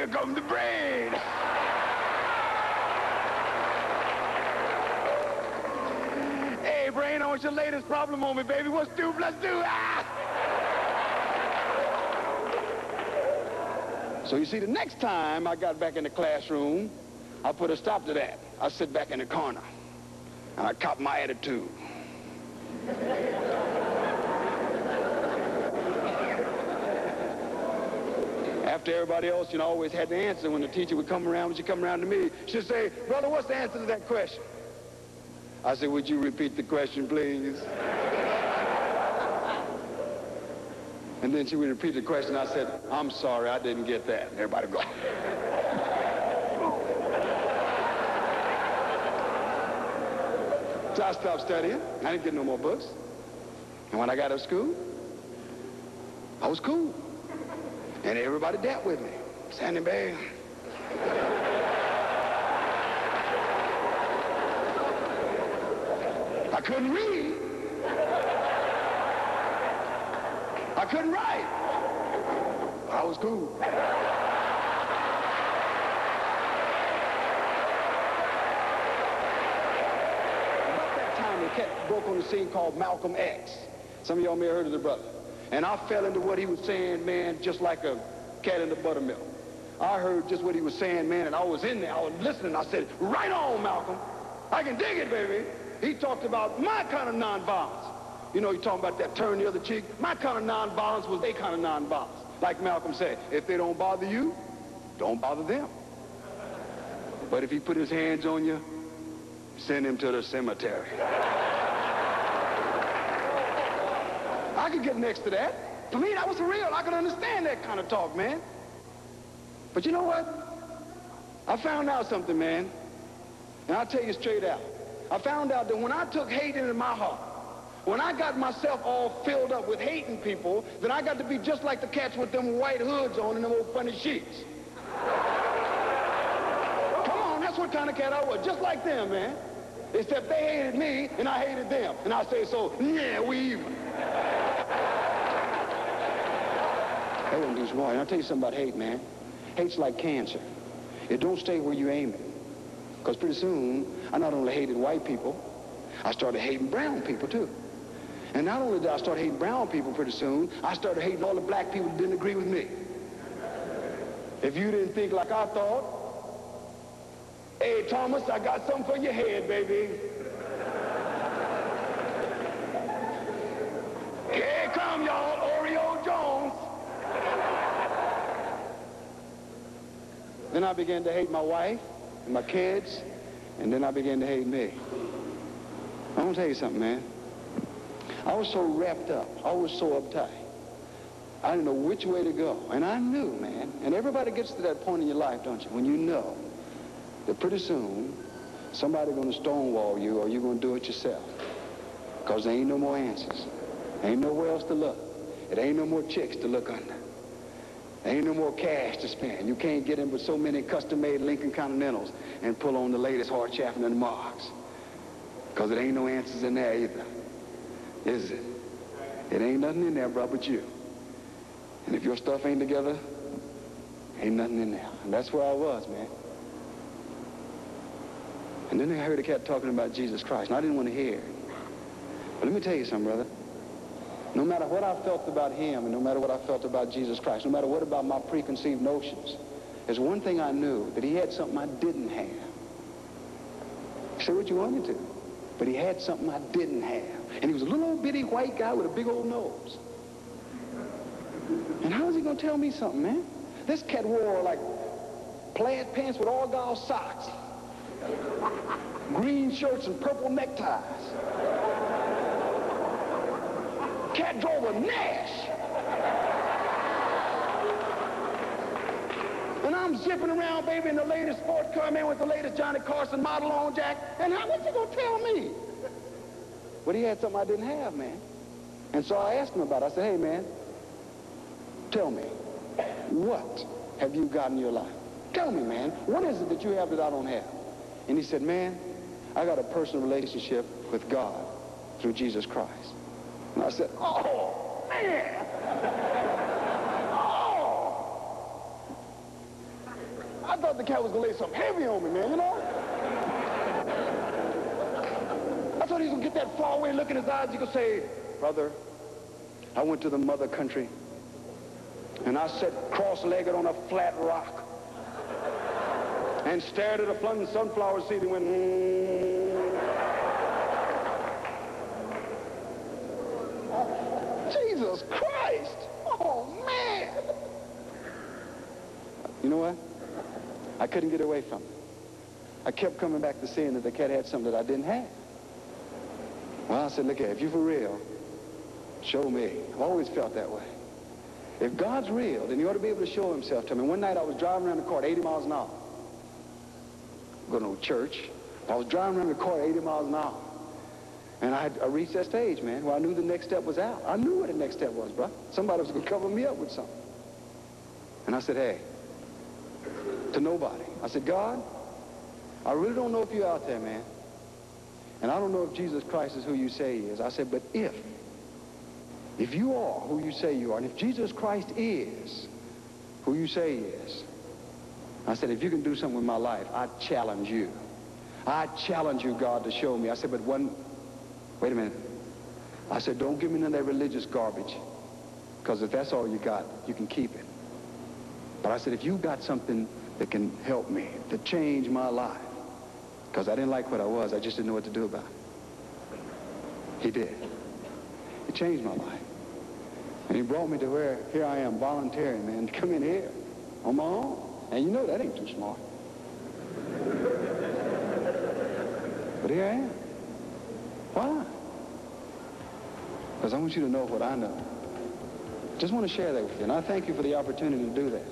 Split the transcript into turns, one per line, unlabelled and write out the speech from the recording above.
here comes the brain. Hey, brain, I want your latest problem on me, baby. What's due? Let's do. Ah! So you see, the next time I got back in the classroom, I put a stop to that. I sit back in the corner, and I cop my attitude. After everybody else, always had the answer when the teacher would come around. When she come around to me, she'd say, brother, what's the answer to that question? I said, would you repeat the question, please? And then she would repeat the question. I said, I'm sorry, I didn't get that. And everybody would go. So I stopped studying. I didn't get no more books. And when I got out of school, I was cool. And everybody dealt with me. Sandy Bay. I couldn't read. I couldn't write. I was cool. About that time, a cat broke on the scene called Malcolm X. Some of y'all may have heard of the brother. And I fell into what he was saying, man, just like a cat in the buttermilk. I heard just what he was saying, man, and I was in there. I was listening. I said, right on, Malcolm. I can dig it, baby. He talked about my kind of nonviolence. He talking about that turn the other cheek. My kind of nonviolence was their kind of nonviolence. Like Malcolm said, if they don't bother you, don't bother them. But if he put his hands on you, send him to the cemetery. I could get next to that. For me, that was real. I could understand that kind of talk, man. But you know what? I found out something, man. And I'll tell you straight out. I found out that when I took hate into my heart, when I got myself all filled up with hating people, then I got to be just like the cats with them white hoods on and them old funny sheets. Come on, that's what kind of cat I was. Just like them, man. Except they hated me and I hated them. And I say, so, yeah, we even. That wasn't too smart. And I'll tell you something about hate, man. Hate's like cancer. It don't stay where you aim it. Because pretty soon, I not only hated white people, I started hating brown people, too. And not only did I start hating brown people pretty soon, I started hating all the black people that didn't agree with me. If you didn't think like I thought, hey, Thomas, I got something for your head, baby. Here come y'all, Oreo Jones. Then I began to hate my wife and my kids, and then I began to hate me. I'm gonna tell you something, man. I was so wrapped up. I was so uptight. I didn't know which way to go. And I knew, man, and everybody gets to that point in your life, don't you, when you know that pretty soon somebody's gonna stonewall you or you're gonna do it yourself. Because there ain't no more answers. There ain't nowhere else to look. It ain't no more chicks to look under. There ain't no more cash to spend. You can't get in with so many custom-made Lincoln Continentals and pull on the latest Hart Chapman and Marks. Because it ain't no answers in there either. Is it? It ain't nothing in there, bro, but you. And if your stuff ain't together, ain't nothing in there. And that's where I was, man. And then I heard a cat talking about Jesus Christ, and I didn't want to hear it. But let me tell you something, brother. No matter what I felt about him, and no matter what I felt about Jesus Christ, no matter what about my preconceived notions, there's one thing I knew, that he had something I didn't have. Say what you wanted to, but he had something I didn't have. And he was a little old bitty white guy with a big old nose. And how is he gonna tell me something, man? This cat wore like plaid pants with argyle socks, green shirts and purple neckties. Cat drove a Nash. And I'm zipping around, baby, in the latest sports car, man, with the latest Johnny Carson model on, Jack. And what's he gonna tell me? But he had something I didn't have, man. And so I asked him about it. I said, hey, man, tell me, what have you got in your life? Tell me, man, what is it that you have that I don't have? And he said, man, I got a personal relationship with God through Jesus Christ. And I said, oh, man. Oh. thought the cat was going to lay something heavy on me, man, you know? I thought he was going to get that far away look in his eyes. He could say, brother, I went to the mother country, and I sat cross-legged on a flat rock and stared at a flooding sunflower seed and went, Jesus Christ! Oh, man! You know what? I couldn't get away from it. I kept coming back to seeing that the cat had something that I didn't have. Well, I said, look here, if you're for real, show me. I've always felt that way. If God's real, then he ought to be able to show himself to me. One night I was driving around the court 80 miles an hour. Going to church. I was driving around the court 80 miles an hour. And I reached that stage, man, where I knew the next step was out. I knew what the next step was, bro. Somebody was going to cover me up with something. And I said, hey, to nobody. I said, God, I really don't know if you're out there, man. And I don't know if Jesus Christ is who you say he is. I said, but if you are who you say you are, and if Jesus Christ is who you say he is, I said, if you can do something with my life, I challenge you. I challenge you, God, to show me. I said, but wait a minute. I said, don't give me none of that religious garbage, because if that's all you got, you can keep it. But I said, if you got something that can help me, to change my life, because I didn't like what I was, I just didn't know what to do about it. He did. He changed my life. And he brought me to where, here I am, volunteering, man, to come in here on my own. And you know that ain't too smart. But here I am. Why? Because I want you to know what I know. Just want to share that with you. And I thank you for the opportunity to do that.